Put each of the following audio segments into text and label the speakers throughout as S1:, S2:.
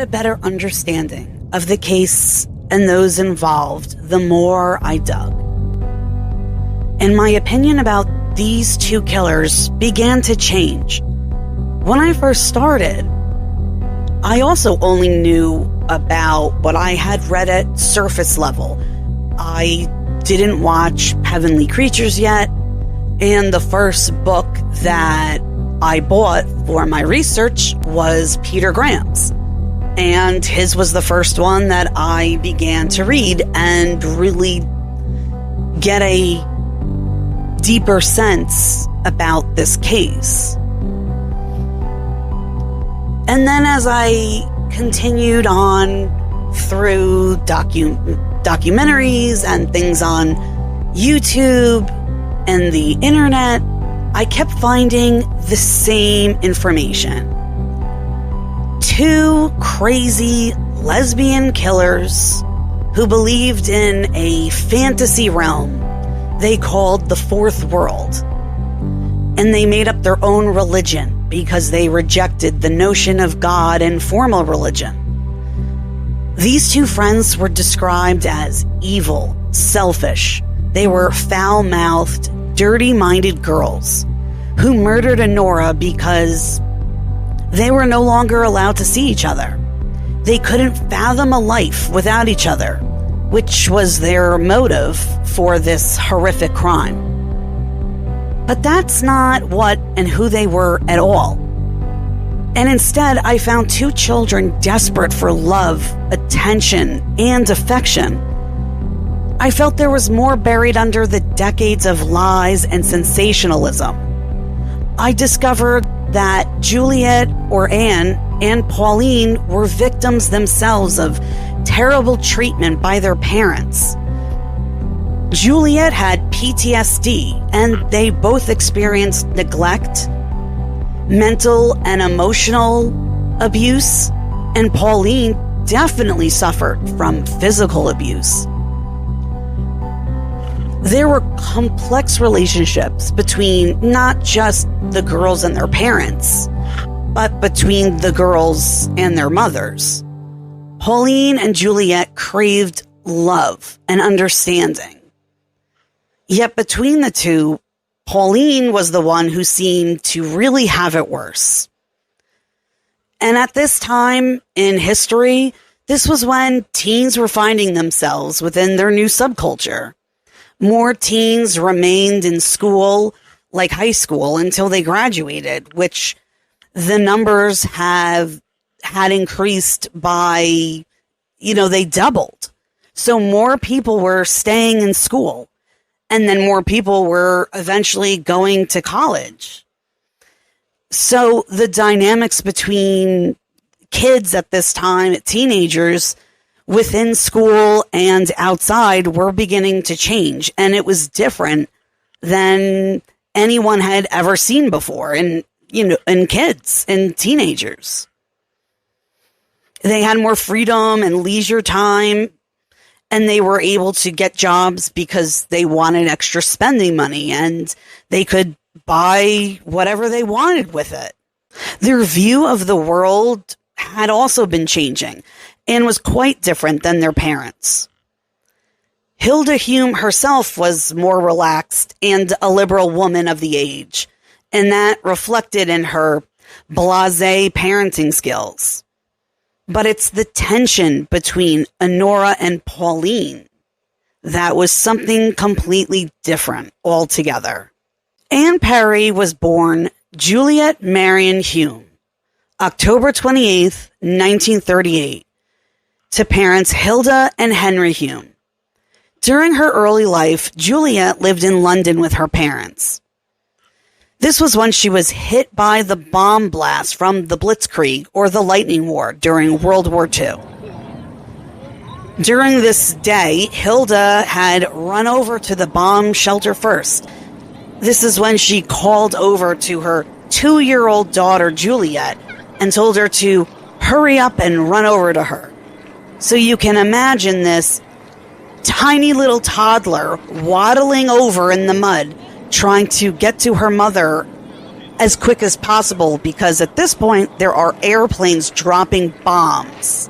S1: got a better understanding of the case and those involved the more I dug. And my opinion about these two killers began to change. When I first started, I also only knew about what I had read at surface level. I didn't watch Heavenly Creatures yet, and the first book that I bought for my research was Peter Graham's. And his was the first one that I began to read and really get a deeper sense about this case. And then as I continued on through documentaries and things on YouTube and the internet, I kept finding the same information. Two crazy lesbian killers who believed in a fantasy realm they called the Fourth World. And they made up their own religion because they rejected the notion of God and formal religion. These two friends were described as evil, selfish. They were foul-mouthed, dirty-minded girls who murdered Honora because they were no longer allowed to see each other. They couldn't fathom a life without each other, which was their motive for this horrific crime. But that's not what and who they were at all. And instead, I found two children desperate for love, attention, and affection. I felt there was more buried under the decades of lies and sensationalism. I discovered that Juliet, or Anne, and Pauline were victims themselves of terrible treatment by their parents. Juliet had PTSD, and they both experienced neglect, mental and emotional abuse, and Pauline definitely suffered from physical abuse. There were complex relationships between not just the girls and their parents, but between the girls and their mothers. Pauline and Juliet craved love and understanding. Yet between the two, Pauline was the one who seemed to really have it worse. And at this time in history, this was when teens were finding themselves within their new subculture. More teens remained in school, like high school, until they graduated, which the numbers had increased by, they doubled. So more people were staying in school. And then more people were eventually going to college. So the dynamics between kids at this time, teenagers, within school and outside were beginning to change. And it was different than anyone had ever seen before in kids and teenagers. They had more freedom and leisure time. And they were able to get jobs because they wanted extra spending money and they could buy whatever they wanted with it. Their view of the world had also been changing and was quite different than their parents. Hilda Hume herself was more relaxed and a liberal woman of the age, and that reflected in her blasé parenting skills. But it's the tension between Honora and Pauline that was something completely different altogether. Anne Perry was born Juliet Marion Hume, October 28th, 1938, to parents Hilda and Henry Hume. During her early life, Juliet lived in London with her parents. This was when she was hit by the bomb blast from the Blitzkrieg, or the Lightning War, during World War II. During this day, Hilda had run over to the bomb shelter first. This is when she called over to her 2-year-old daughter, Juliet, and told her to hurry up and run over to her. So you can imagine this tiny little toddler waddling over in the mud, trying to get to her mother as quick as possible because at this point there are airplanes dropping bombs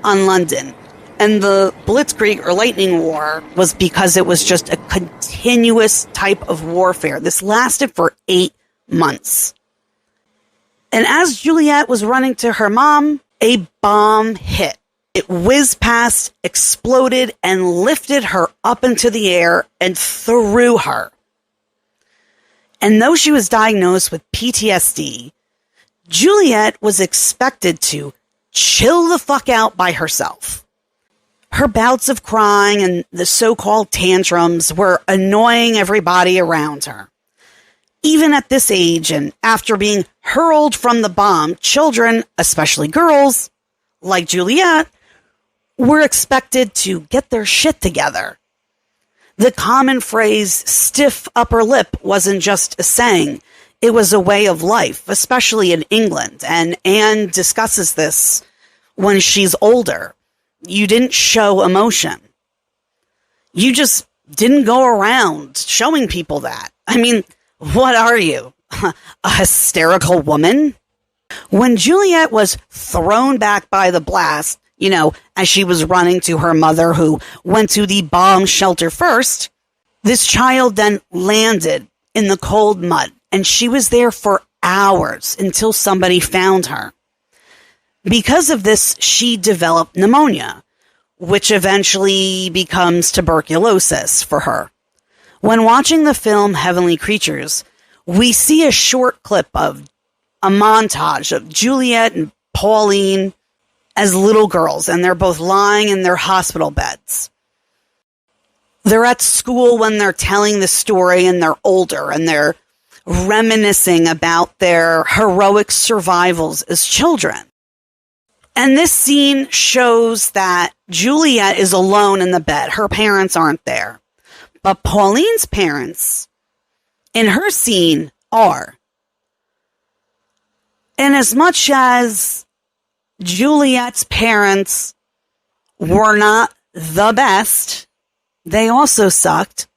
S1: on London. And the Blitzkrieg or Lightning War was because it was just a continuous type of warfare. This lasted for 8 months. And as Juliet was running to her mom, a bomb hit. It whizzed past, exploded, and lifted her up into the air and threw her. And though she was diagnosed with PTSD, Juliet was expected to chill the fuck out by herself. Her bouts of crying and the so-called tantrums were annoying everybody around her. Even at this age and after being hurled from the bomb, children, especially girls, like Juliet, were expected to get their shit together. The common phrase, stiff upper lip, wasn't just a saying. It was a way of life, especially in England. And Anne discusses this when she's older. You didn't show emotion. You just didn't go around showing people that. I mean, what are you? A hysterical woman? When Juliet was thrown back by the blast, as she was running to her mother who went to the bomb shelter first, this child then landed in the cold mud and she was there for hours until somebody found her. Because of this, she developed pneumonia, which eventually becomes tuberculosis for her. When watching the film Heavenly Creatures, we see a short clip of a montage of Juliet and Pauline as little girls, and they're both lying in their hospital beds. They're at school when they're telling the story and they're older and they're reminiscing about their heroic survivals as children. And this scene shows that Juliet is alone in the bed. Her parents aren't there. But Pauline's parents, in her scene, are. And as much as Juliet's parents were not the best, they also sucked.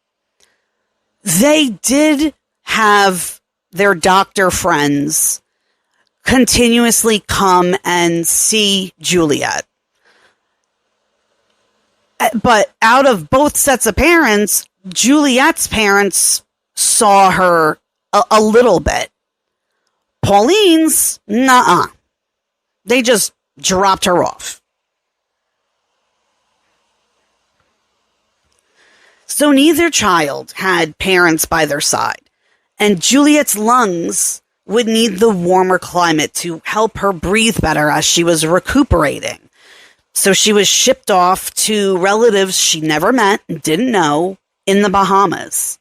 S1: They did have their doctor friends continuously come and see Juliet. But out of both sets of parents, Juliet's parents saw her a little bit. Pauline's, nuh-uh. They just dropped her off. So neither child had parents by their side, and Juliet's lungs would need the warmer climate to help her breathe better as she was recuperating. So she was shipped off to relatives she never met and didn't know in the Bahamas.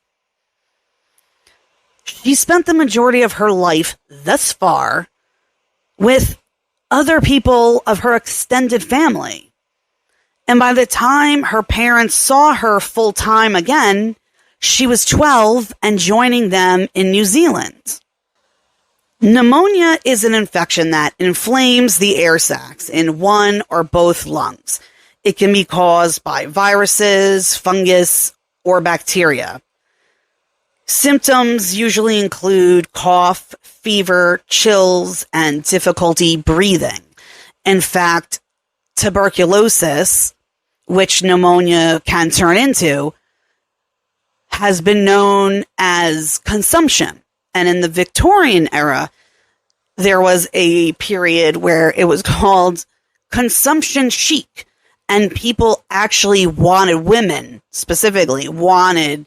S1: She spent the majority of her life thus far with other people of her extended family. And by the time her parents saw her full time again, she was 12 and joining them in New Zealand. Pneumonia is an infection that inflames the air sacs in one or both lungs. It can be caused by viruses, fungus, or bacteria. Symptoms usually include cough, fever, chills, and difficulty breathing. In fact, tuberculosis, which pneumonia can turn into, has been known as consumption. And in the Victorian era, there was a period where it was called consumption chic. And people actually women specifically wanted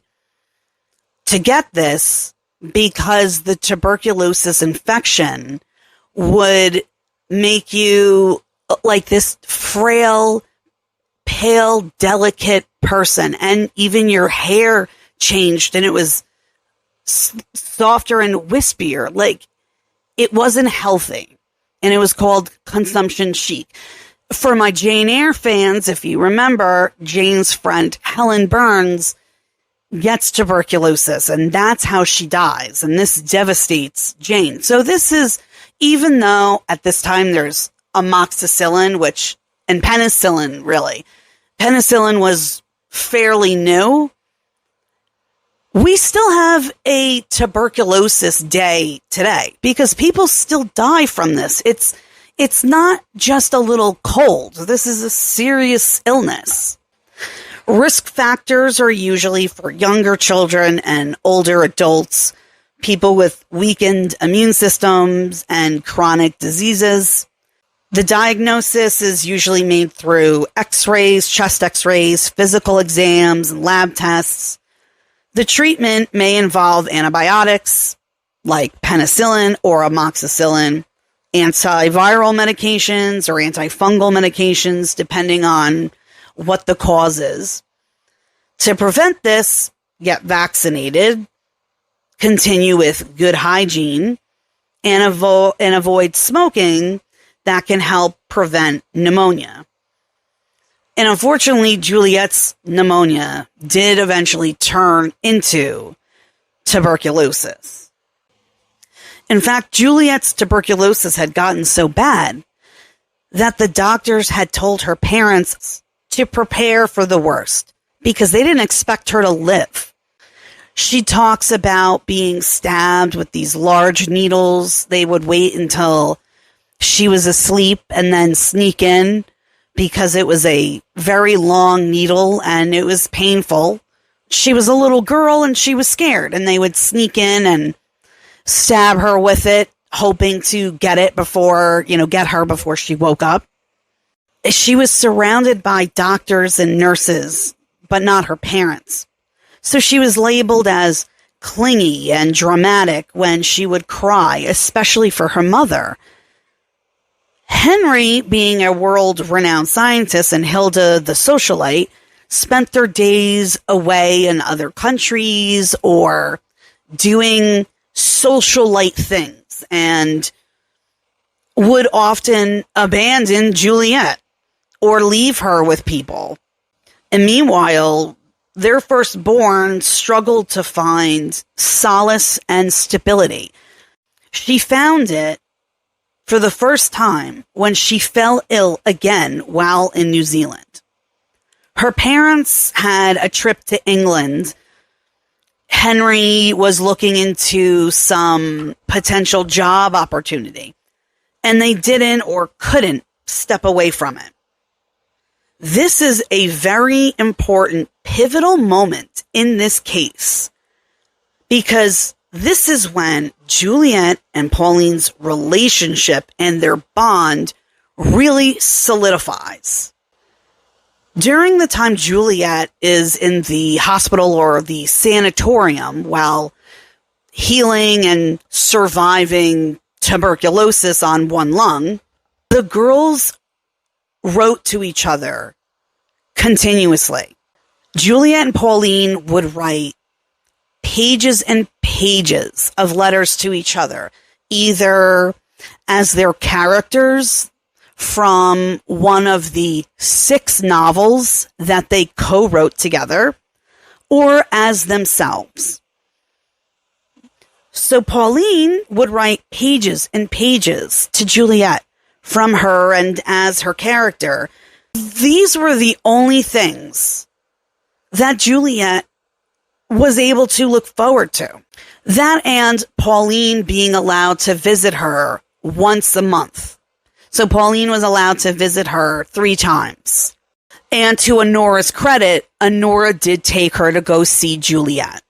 S1: to get this because the tuberculosis infection would make you like this frail, pale, delicate person. And even your hair changed and it was softer and wispier. Like, it wasn't healthy. And it was called consumption chic. For my Jane Eyre fans, if you remember, Jane's friend Helen Burns gets tuberculosis, and that's how she dies. And this devastates Jane. So this is, even though at this time there's amoxicillin, and penicillin, really. Penicillin was fairly new. We still have a tuberculosis day today because people still die from this. It's not just a little cold. This is a serious illness. Risk factors are usually for younger children and older adults, people with weakened immune systems and chronic diseases. The diagnosis is usually made through x-rays, chest x-rays, physical exams, and lab tests. The treatment may involve antibiotics like penicillin or amoxicillin, antiviral medications or antifungal medications, depending on what the cause is. To prevent this, get vaccinated, continue with good hygiene, and avoid smoking. That can help prevent pneumonia. And unfortunately, Juliet's pneumonia did eventually turn into tuberculosis. In fact, Juliet's tuberculosis had gotten so bad that the doctors had told her parents to prepare for the worst because they didn't expect her to live. She talks about being stabbed with these large needles. They would wait until she was asleep and then sneak in because it was a very long needle and it was painful. She was a little girl and she was scared, and they would sneak in and stab her with it, hoping to get her before she woke up. She was surrounded by doctors and nurses, but not her parents. So she was labeled as clingy and dramatic when she would cry, especially for her mother. Henry, being a world-renowned scientist, and Hilda, the socialite, spent their days away in other countries or doing socialite things and would often abandon Juliet or leave her with people. And meanwhile, their firstborn struggled to find solace and stability. She found it for the first time when she fell ill again while in New Zealand. Her parents had a trip to England. Henry was looking into some potential job opportunity, and they didn't or couldn't step away from it. This is a very important, pivotal moment in this case because this is when Juliet and Pauline's relationship and their bond really solidifies. During the time Juliet is in the hospital or the sanatorium while healing and surviving tuberculosis on one lung, the girls wrote to each other continuously. Juliet and Pauline would write pages and pages of letters to each other, either as their characters from one of the 6 novels that they co-wrote together, or as themselves. So Pauline would write pages and pages to Juliet from her and as her character. These were the only things that Juliet was able to look forward to. That and Pauline being allowed to visit her once a month. So Pauline was allowed to visit her 3 times. And to Honora's credit, Honora did take her to go see Juliet.